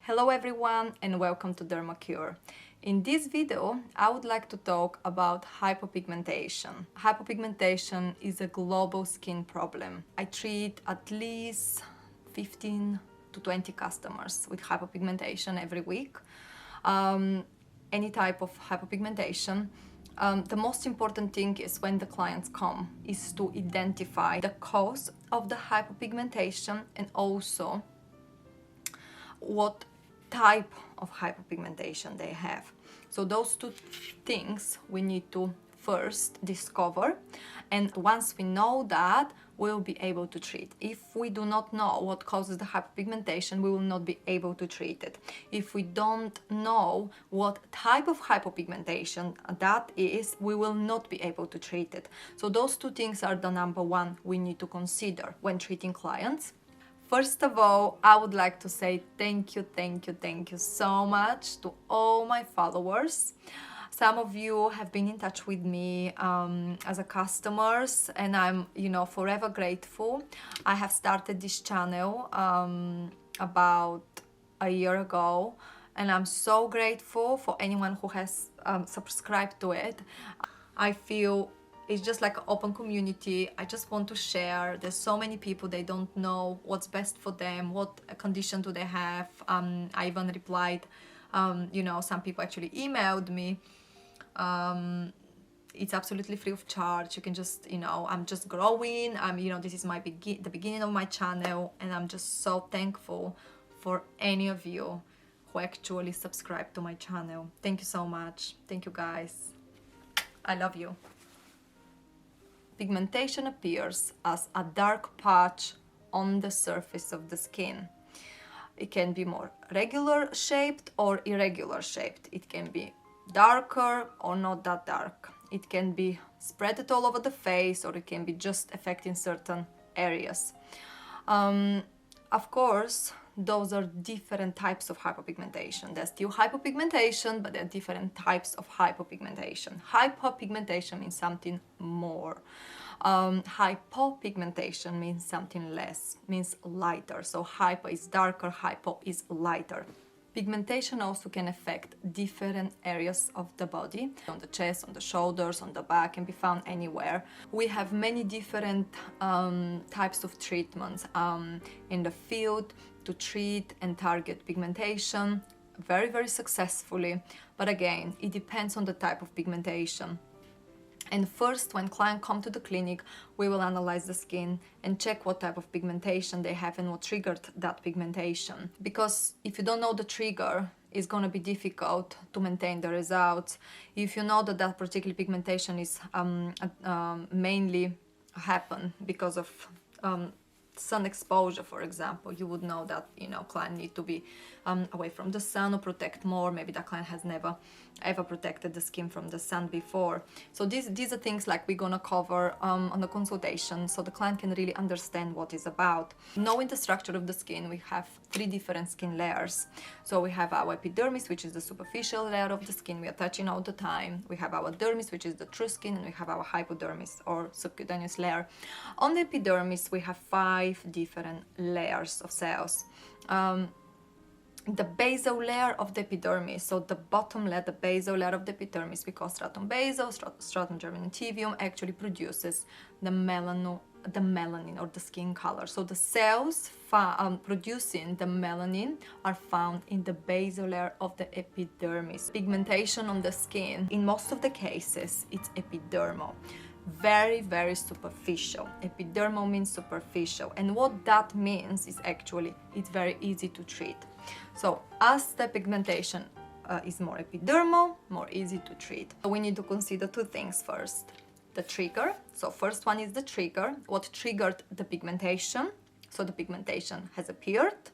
Hello everyone and welcome to DermaCure. In this video, I would like to talk about hypopigmentation. Hypopigmentation is a global skin problem. I treat at least 15 to 20 customers with hypopigmentation every week. Any type of hypopigmentation. The most important thing is when the clients come is to identify the cause of the hypopigmentation and also what type of hypopigmentation they have. So those two things we need to first discover, and once we know that, we'll be able to treat. If we do not know what causes the hypopigmentation, we will not be able to treat it. If we don't know what type of hypopigmentation that is, we will not be able to treat it. So those two things are the number one we need to consider when treating clients. First of all, I would like to say thank you so much to all my followers. Some of you have been in touch with me as a customers, and I'm, forever grateful. I have started this channel about a year ago, and I'm so grateful for anyone who has subscribed to it. I feel it's just like an open community. I just want to share. There's so many people, they don't know what's best for them, what condition do they have. I even replied, some people actually emailed me. It's absolutely free of charge. You can just, I'm just growing. This is the beginning of my channel, and I'm just so thankful for any of you who actually subscribe to my channel. Thank you so much. Thank you guys. I love you. Pigmentation appears as a dark patch on the surface of the skin. It can be more regular shaped or irregular shaped. It can be darker or not that dark. It can be spread all over the face, or it can be just affecting certain areas. Of course, those are different types of hypopigmentation. There's still hypopigmentation, but there are different types of hypopigmentation. Hypopigmentation means something more. Hypopigmentation means something less, means lighter. So hypo is darker, hypo is lighter. Pigmentation also can affect different areas of the body. On the chest, on the shoulders, on the back, can be found anywhere. We have many different types of treatments in the field to treat and target pigmentation very successfully. But again, it depends on the type of pigmentation. And first, when clients come to the clinic, we will analyze the skin and check what type of pigmentation they have and what triggered that pigmentation. Because if you don't know the trigger, it's going to be difficult to maintain the results. If you know that that particular pigmentation is mainly happen because of sun exposure, for example, you would know that client need to be away from the sun or protect more. Maybe that client has never ever protected the skin from the sun before. So these are things like we're gonna cover on the consultation, so the client can really understand what it's about. Knowing the structure of the skin, we have 3 different skin layers. So we have our epidermis, which is the superficial layer of the skin we are touching all the time. We have our dermis, which is the true skin, and we have our hypodermis or subcutaneous layer. On the epidermis, we have 5 different layers of cells. The basal layer of the epidermis, so the bottom layer, the basal layer of the epidermis, we call stratum basal, stratum germinativum, actually produces the melanin or the skin color. So the cells producing the melanin are found in the basal layer of the epidermis. Pigmentation on the skin, in most of the cases, it's epidermal. Very superficial. Epidermal means superficial, and what that means is actually it's very easy to treat. So as the pigmentation is more epidermal, more easy to treat. So we need to consider 2 things first. The trigger. So first one is the trigger. What triggered the pigmentation? So the pigmentation has appeared.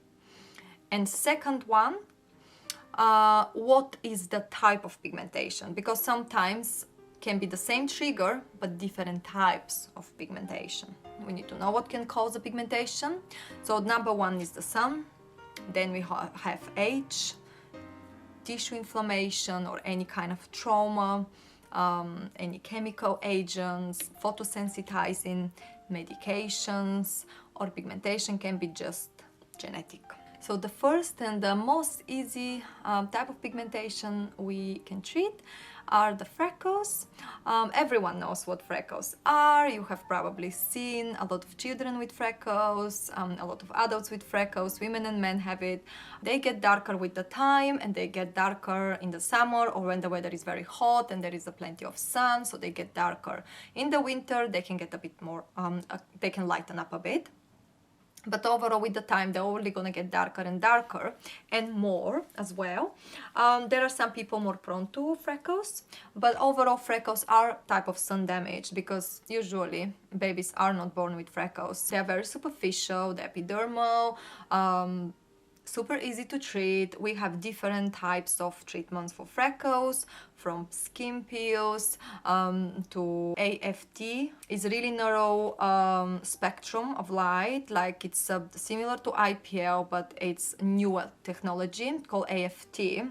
And second one, what is the type of pigmentation? Because sometimes can be the same trigger but different types of pigmentation. We need to know what can cause the pigmentation. So number 1 is the sun. Then we have age, tissue inflammation or any kind of trauma, any chemical agents, photosensitizing medications, or pigmentation can be just genetic. So the first and the most easy type of pigmentation we can treat are the freckles. Everyone knows what freckles are. You have probably seen a lot of children with freckles, a lot of adults with freckles, women and men have it. They get darker with the time, and they get darker in the summer or when the weather is very hot and there is plenty of sun, so they get darker. In the winter they can get a bit more, they can lighten up a bit. But overall, with the time, they're only gonna get darker and darker, and more as well. There are some people more prone to freckles, but overall, freckles are type of sun damage, because usually babies are not born with freckles. They are very superficial, they're epidermal, super easy to treat. We have different types of treatments for freckles, from skin peels to AFT. It's really narrow spectrum of light, like it's similar to IPL, but it's newer technology called AFT.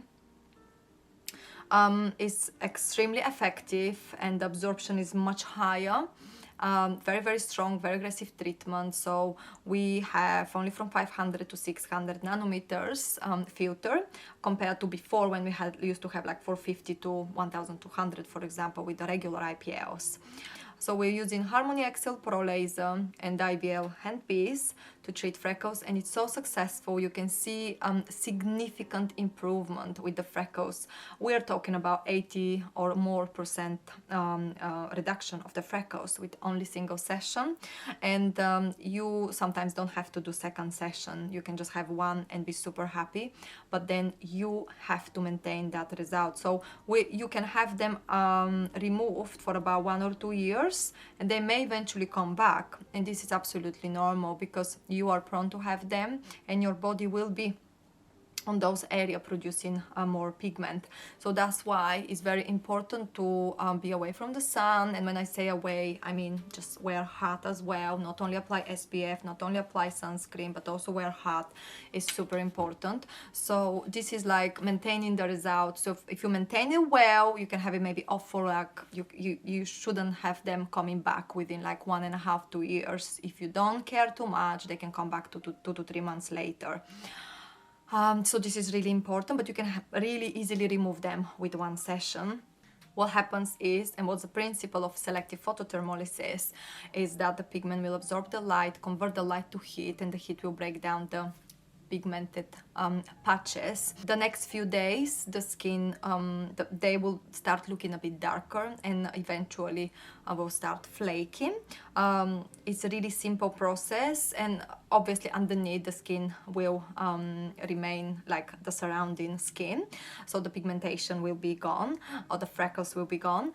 It's extremely effective and the absorption is much higher. Very, very strong, very aggressive treatment. So we have only from 500 to 600 nanometers filter, compared to before when we used to have like 450 to 1200, for example, with the regular IPLs. So we're using Harmony XL Pro Laser and IVL handpiece to treat freckles, and it's so successful. You can see significant improvement with the freckles. We're talking about 80 or more percent reduction of the freckles with only single session. And you sometimes don't have to do second session. You can just have one and be super happy, but then you have to maintain that result. So you can have them removed for about 1 or 2 years, and they may eventually come back, and this is absolutely normal because you are prone to have them and your body will be on those areas producing more pigment. So that's why it's very important to be away from the sun. And when I say away, I mean just wear hat as well. Not only apply SPF, not only apply sunscreen, but also wear hat is super important. So this is like maintaining the result. So if you maintain it well, you can have it maybe off for like, you shouldn't have them coming back within like 1.5 to 2 years. If you don't care too much, they can come back to 2 to 3 months later. So this is really important, but you can really easily remove them with one session. What happens is, and what's the principle of selective photothermolysis, is that the pigment will absorb the light, convert the light to heat, and the heat will break down the pigmented patches. The next few days, the skin, they will start looking a bit darker and eventually will start flaking. It's a really simple process, and obviously underneath the skin will remain like the surrounding skin, so the pigmentation will be gone, or the freckles will be gone.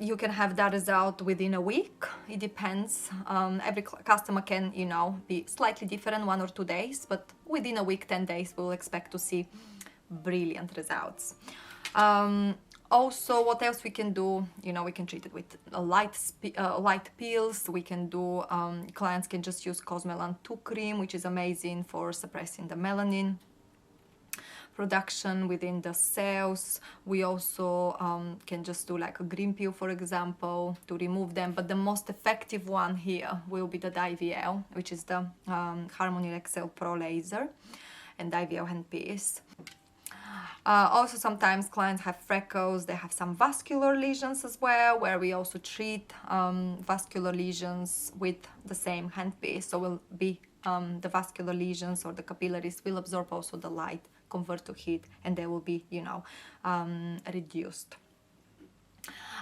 You can have that result within a week. It depends. Every customer can, you know, be slightly different, 1 or 2 days, but within a week, 10 days, we'll expect to see brilliant results. Also, what else we can do? You know, we can treat it with light peels. We can do, clients can just use Cosmelan 2 cream, which is amazing for suppressing the melanin production within the cells. We also can just do like a green peel, for example, to remove them. But the most effective one here will be the IVL, which is the Harmony XL Pro Laser and IVL handpiece. Also, sometimes clients have freckles, they have some vascular lesions as well, where we also treat vascular lesions with the same handpiece. So will be the vascular lesions or the capillaries will absorb also the light, convert to heat, and they will be, you know, reduced.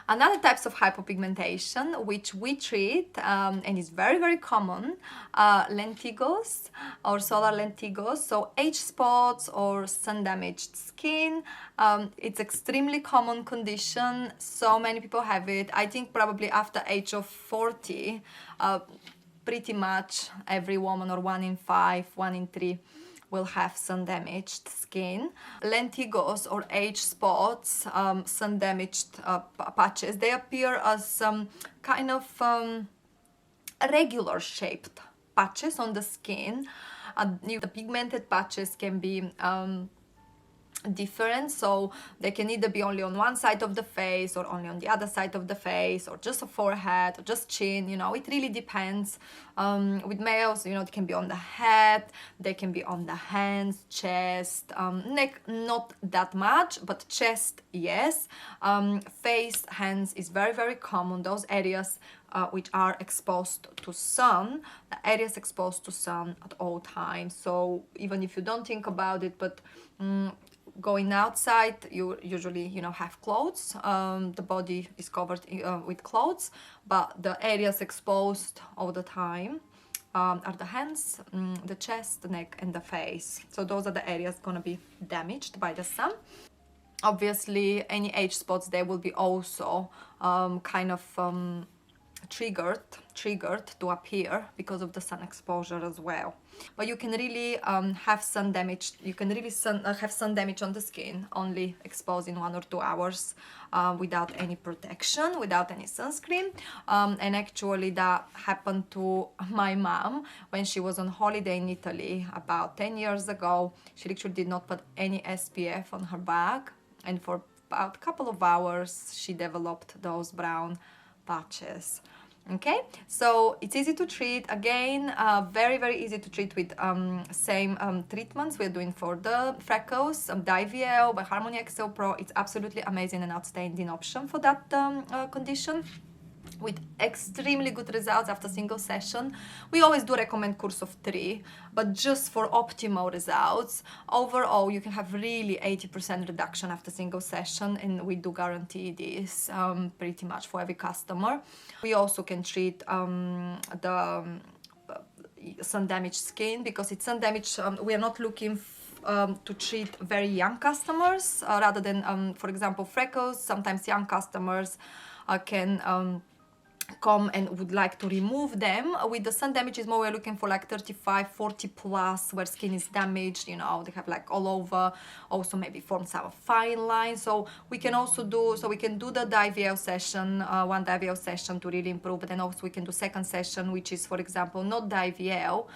Another types of hypopigmentation which we treat and is very, very common, lentigos or solar lentigos, so age spots or sun damaged skin. It's extremely common condition. So many people have it. I think probably after age of 40, pretty much every woman, or 1 in 5, 1 in 3 will have sun damaged skin. Lentigos or age spots, sun damaged patches, they appear as kind of regular shaped patches on the skin. The pigmented patches can be different, so they can either be only on one side of the face or only on the other side of the face, or just a forehead or just chin, you know, it really depends. With males, you know, it can be on the head, they can be on the hands, chest, neck not that much, but chest yes. Face, hands is very, very common, those areas which are exposed to sun, the areas exposed to sun at all times. So even if you don't think about it, but going outside, you usually, you know, have clothes, the body is covered with clothes, but the areas exposed all the time are the hands, the chest, the neck and the face. So those are the areas gonna be damaged by the sun. Obviously any age spots, they will be also kind of triggered to appear because of the sun exposure as well. But you can really have sun damage, you can really have sun damage on the skin only exposed in 1 or 2 hours without any protection, without any sunscreen. And actually that happened to my mom when she was on holiday in Italy about 10 years ago. She literally did not put any SPF on her back, and for about a couple of hours she developed those brown patches. Okay, so it's easy to treat. Again, very, very easy to treat with same treatments we're doing for the freckles, IVL by Harmony XL Pro. It's absolutely amazing and outstanding option for that condition, with extremely good results after single session. We always do recommend course of 3, but just for optimal results. Overall, you can have really 80% reduction after single session, and we do guarantee this pretty much for every customer. We also can treat the sun damaged skin, because it's sun damaged. We are not looking to treat very young customers rather than, for example, freckles. Sometimes young customers can come and would like to remove them. With the sun damage is more, we're looking for like 35, 40 plus, where skin is damaged, you know, they have like all over, also maybe form some fine lines. So we can also do, so we can do the IVL session, one IVL session to really improve, but then also we can do second session, which is, for example, not the IVL.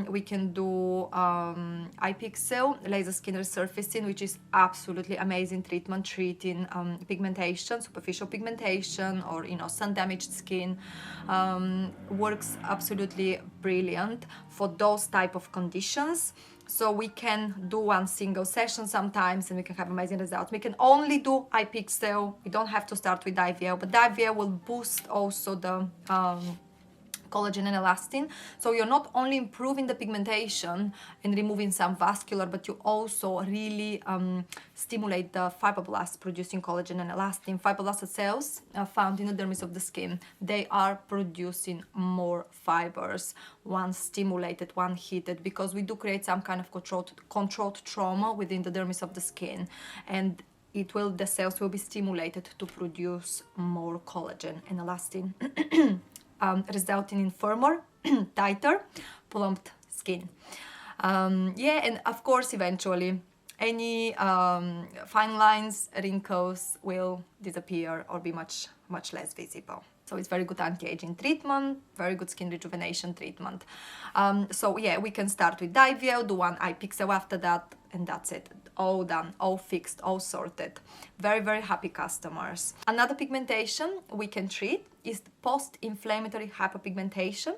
We can do iPixel, laser skin resurfacing, which is absolutely amazing treatment, treating pigmentation, superficial pigmentation, or, you know, sun damaged skin. Works absolutely brilliant for those type of conditions. So we can do one single session sometimes and we can have amazing results. We can only do iPixel, we don't have to start with IVL, but the IVL will boost also the collagen and elastin. So you're not only improving the pigmentation and removing some vascular, but you also really stimulate the fibroblasts producing collagen and elastin. Fibroblast cells are found in the dermis of the skin. They are producing more fibers once stimulated, once heated, because we do create some kind of controlled trauma within the dermis of the skin, and the cells will be stimulated to produce more collagen and elastin. Resulting in firmer, tighter, plumped skin. Yeah, and of course, eventually, any fine lines, wrinkles will disappear or be much less visible. So it's very good anti-aging treatment, very good skin rejuvenation treatment. So yeah, we can start with IVL, do one iPixel after that, and that's it. All done, all fixed, all sorted. Very, very happy customers. Another pigmentation we can treat is post-inflammatory hyperpigmentation.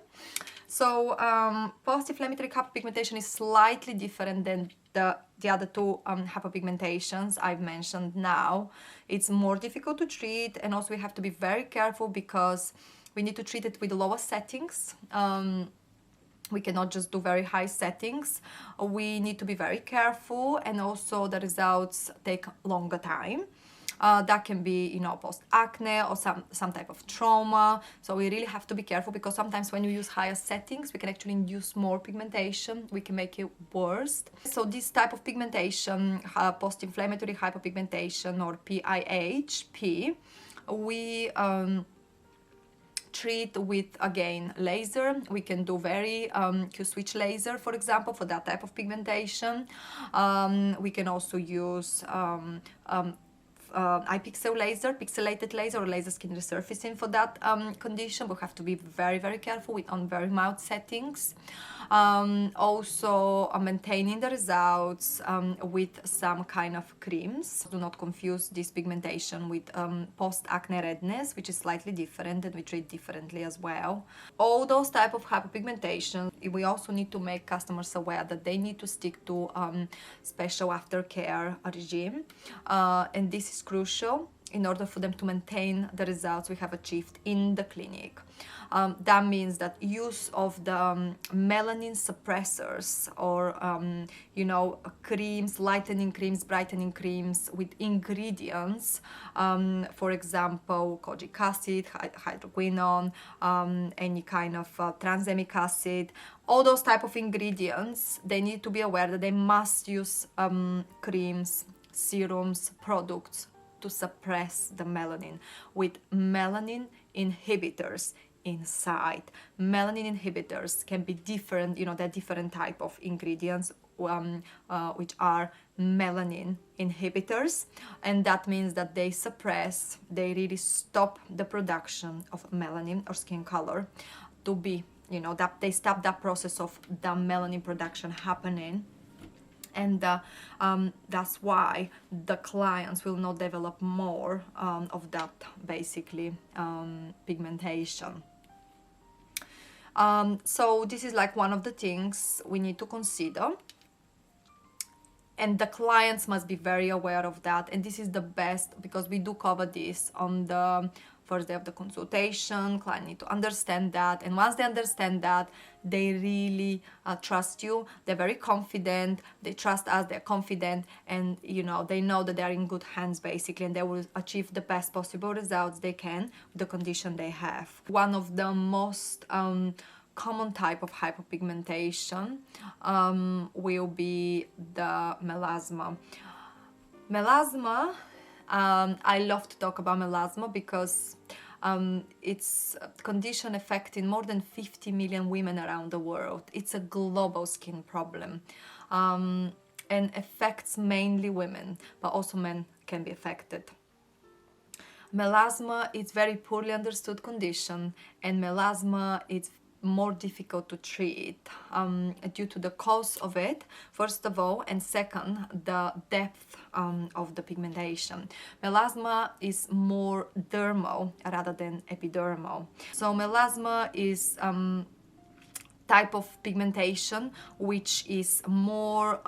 So post-inflammatory hyperpigmentation is slightly different than the other two hyperpigmentations I've mentioned now. It's more difficult to treat, and also we have to be very careful because we need to treat it with lower settings. We cannot just do very high settings. We need to be very careful, and also the results take longer time. That can be, you know, post-acne or some type of trauma. So we really have to be careful, because sometimes when you use higher settings, we can actually induce more pigmentation. We can make it worse. So this type of pigmentation, post-inflammatory hyperpigmentation, or PIHP, we treat with, again, laser. We can do very Q-switch laser, for example, for that type of pigmentation. We can also use iPixel laser, pixelated laser, or laser skin resurfacing for that condition. We have to be very, very careful with on very mild settings. Also maintaining the results with some kind of creams. Do not confuse this pigmentation with post-acne redness, which is slightly different and we treat differently as well. All those type of hyperpigmentation, we also need to make customers aware that they need to stick to special aftercare regime, and this is crucial in order for them to maintain the results we have achieved in the clinic. That means that use of the melanin suppressors or you know, creams, lightening creams, brightening creams with ingredients, for example kojic acid, hydroquinone, any kind of tranexamic acid, all those type of ingredients, they need to be aware that they must use creams, serums, products to suppress the melanin with melanin inhibitors inside. Melanin inhibitors can be different, you know, there are different type of ingredients which are melanin inhibitors, and that means that they suppress, they really stop the production of melanin or skin color to be, you know, that they stop that process of the melanin production happening. And that's why the clients will not develop more of that basically pigmentation. So this is like one of the things we need to consider, and the clients must be very aware of that. And this is the best, because we do cover this on the first day of the consultation. Client need to understand that, and once they understand that, they really trust you. They're very confident, they trust us, they're confident, and you know, they know that they're in good hands basically, and they will achieve the best possible results they can with the condition they have. One of the most common type of hypopigmentation will be the melasma. Melasma, I love to talk about melasma because it's a condition affecting more than 50 million women around the world. It's a global skin problem and affects mainly women, but also men can be affected. Melasma is very poorly understood condition, and melasma is more difficult to treat due to the cause of it, first of all, and second, the depth of the pigmentation. Melasma is more dermal rather than epidermal. So melasma is type of pigmentation which is more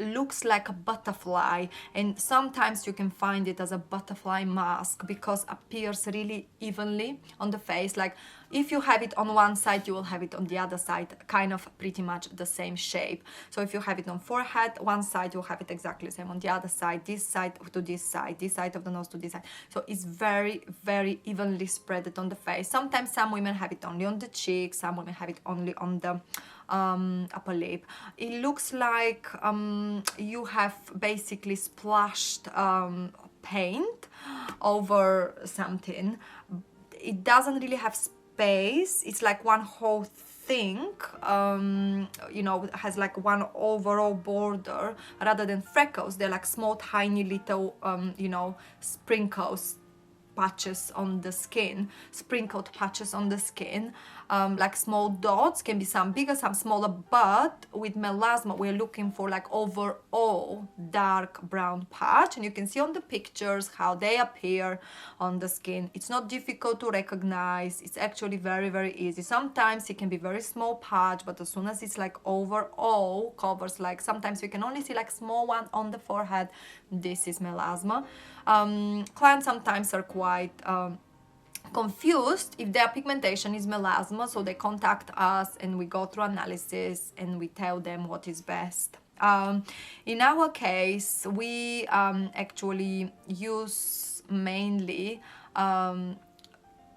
looks like a butterfly, and sometimes you can find it as a butterfly mask because appears really evenly on the face. Like if you have it on one side, you will have it on the other side, kind of pretty much the same shape. So if you have it on forehead, one side, you'll have it exactly the same on the other side, this side to this side of the nose to this side. So it's very, very evenly spread on the face. Sometimes some women have it only on the cheeks, some women have it only on the upper lip. It looks like you have basically splashed paint over something. It doesn't really have space. It's like one whole thing, you know, has like one overall border rather than freckles. They're like small, tiny little, you know, sprinkles, patches on the skin, sprinkled patches on the skin, like small dots, can be some bigger, some smaller, but with melasma we're looking for like overall dark brown patch, and you can see on the pictures how they appear on the skin. It's not difficult to recognize, it's actually very, very easy. Sometimes it can be very small patch, but as soon as it's like overall covers, like sometimes we can only see like small one on the forehead, this is melasma. Clients sometimes are quite confused if their pigmentation is melasma, so they contact us and we go through analysis and we tell them what is best. In our case, we actually use mainly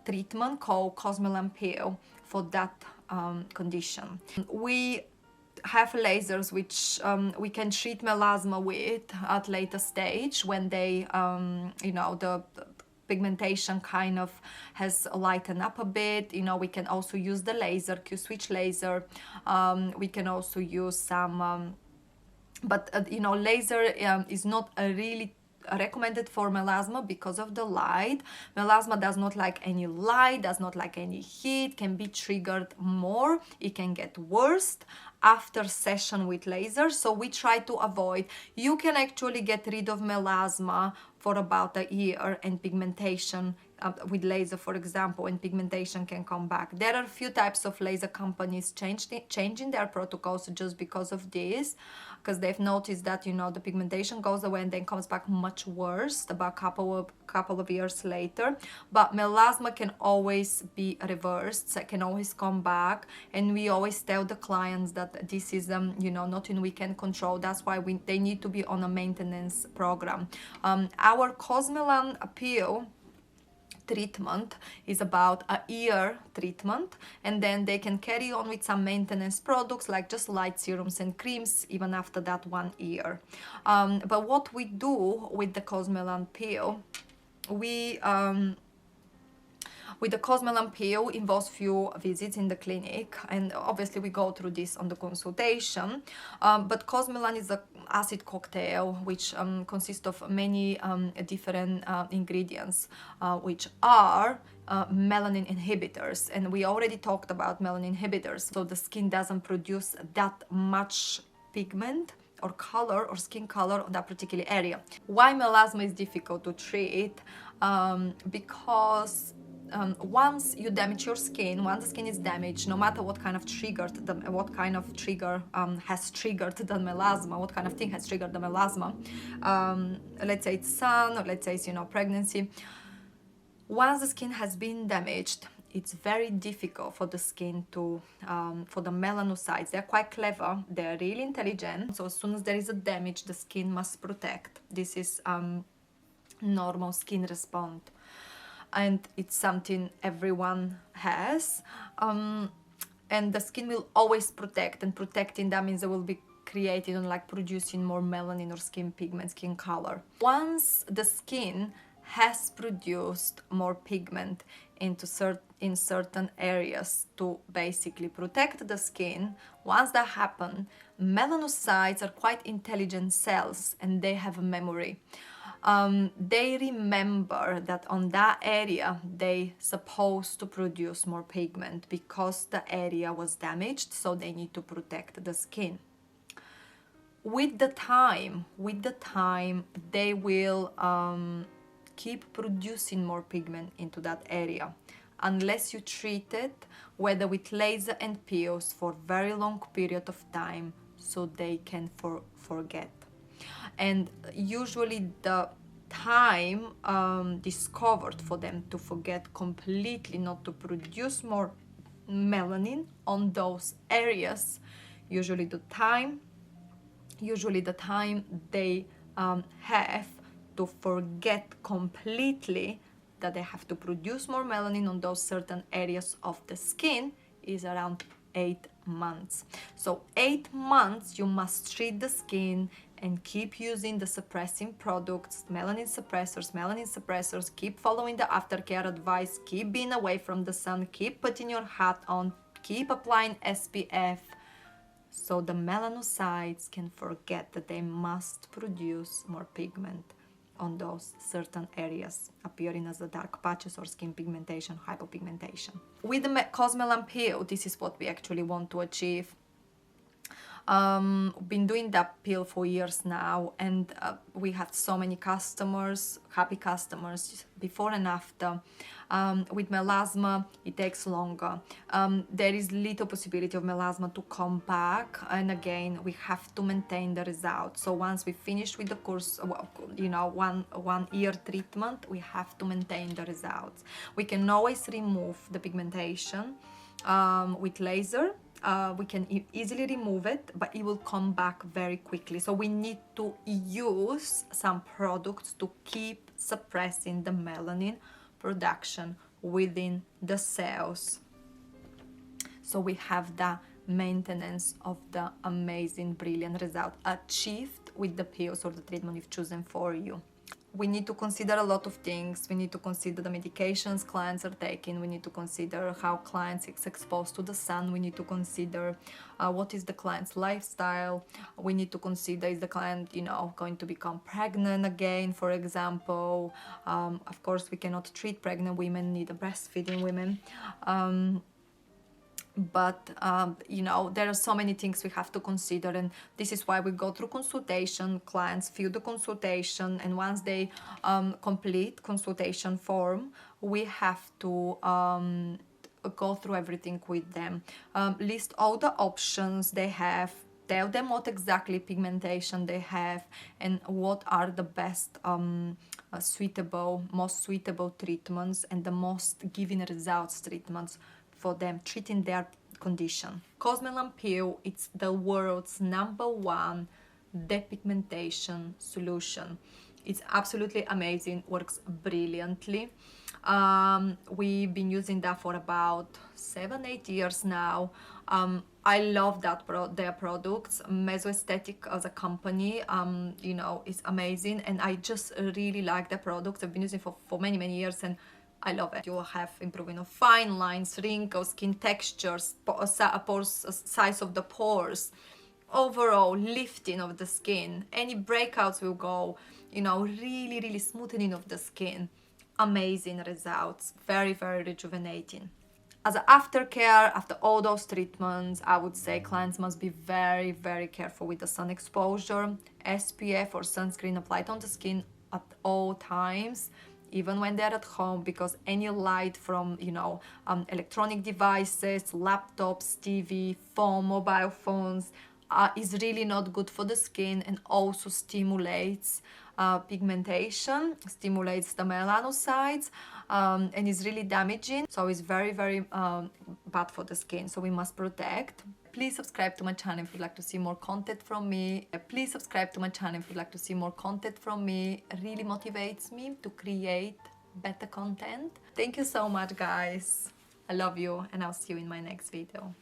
treatment called CHLOASMA peel for that condition. We have lasers which we can treat melasma with at later stage when they, you know, the pigmentation kind of has lightened up a bit. You know, we can also use the laser, Q-switch laser. We can also use some, but you know, laser is not a really recommended for melasma because of the light. Melasma does not like any light, does not like any heat, can be triggered more, it can get worse after session with laser, so we try to avoid. You can actually get rid of melasma for about a year, and pigmentation with laser, for example, and pigmentation can come back. There are a few types of laser companies changing their protocols just because of this, because they've noticed that, you know, the pigmentation goes away and then comes back much worse about couple of years later. But melasma can always be reversed, so it can always come back, and we always tell the clients that this is you know, nothing we can control. That's why they need to be on a maintenance program. Our Cosmelan peel treatment is about a year treatment, and then they can carry on with some maintenance products like just light serums and creams even after that 1 year. But what we do with the Cosmelan peel, with the Cosmelan peel involves few visits in the clinic, and obviously we go through this on the consultation. But Cosmelan is an acid cocktail which consists of many different ingredients, which are melanin inhibitors, and we already talked about melanin inhibitors. So the skin doesn't produce that much pigment or color or skin color on that particular area. Why melasma is difficult to treat? Because once you damage your skin, once the skin is damaged, no matter what kind of trigger has triggered the melasma, what kind of thing has triggered the melasma, let's say it's sun, or let's say it's, you know, pregnancy. Once the skin has been damaged, it's very difficult for the skin to, for the melanocytes. They're quite clever, they're really intelligent. So as soon as there is a damage, the skin must protect. This is normal skin response. And it's something everyone has, and the skin will always protect, and protecting that means it will be creating and like producing more melanin or skin pigment, skin color. Once the skin has produced more pigment in certain areas to basically protect the skin, once that happens, melanocytes are quite intelligent cells, and they have a memory. They remember that on that area they supposed to produce more pigment because the area was damaged, so they need to protect the skin. With the time, they will keep producing more pigment into that area unless you treat it, whether with laser and peels, for very long period of time, so they can forget. And usually the time discovered for them to forget completely, not to produce more melanin on those areas, usually the time they have to forget completely that they have to produce more melanin on those certain areas of the skin is around 8 months. So 8 months you must treat the skin and keep using the suppressing products, melanin suppressors, keep following the aftercare advice, keep being away from the sun, keep putting your hat on, keep applying SPF, so the melanocytes can forget that they must produce more pigment on those certain areas appearing as the dark patches or skin pigmentation, hypopigmentation. With the Cosmelan peel, this is what we actually want to achieve. Been doing that peel for years now, and we have so many customers, happy customers, before and after. With melasma, it takes longer. There is little possibility of melasma to come back, and again, we have to maintain the results. So once we finish with the course, you know, one year treatment, we have to maintain the results. We can always remove the pigmentation with laser. We can easily remove it, but it will come back very quickly. So we need to use some products to keep suppressing the melanin production within the cells. So we have the maintenance of the amazing, brilliant result achieved with the pills or the treatment you've chosen for you. We need to consider a lot of things. We need to consider the medications clients are taking. We need to consider how clients is exposed to the sun. We need to consider what is the client's lifestyle. We need to consider, is the client, you know, going to become pregnant again, for example. Of course, we cannot treat pregnant women, neither breastfeeding women. But you know, there are so many things we have to consider, and this is why we go through consultation. Clients fill the consultation, and once they complete consultation form, we have to go through everything with them, list all the options they have, tell them what exactly pigmentation they have, and what are the best most suitable treatments and the most giving results treatments for them, treating their condition. Cosmelan Peel, it's the world's #1 depigmentation solution. It's absolutely amazing, works brilliantly. We've been using that for about 7-8 years now. I love their products. Mesoaesthetic as a company, you know, is amazing, and I just really like the products. I've been using for many years, and I love it. You will have improving of fine lines, wrinkles, skin textures, size of the pores, overall lifting of the skin. Any breakouts will go, you know, really smoothening of the skin. Amazing results, very rejuvenating. As an aftercare, after all those treatments, I would say clients must be very careful with the sun exposure. SPF or sunscreen applied on the skin at all times, even when they're at home, because any light from, you know, electronic devices, laptops, TV, phone, mobile phones, is really not good for the skin, and also stimulates pigmentation, stimulates the melanocytes, and is really damaging. So it's very bad for the skin, so we must protect. Please subscribe to my channel if you'd like to see more content from me. Please subscribe to my channel if you'd like to see more content from me. It really motivates me to create better content. Thank you so much, guys. I love you, and I'll see you in my next video.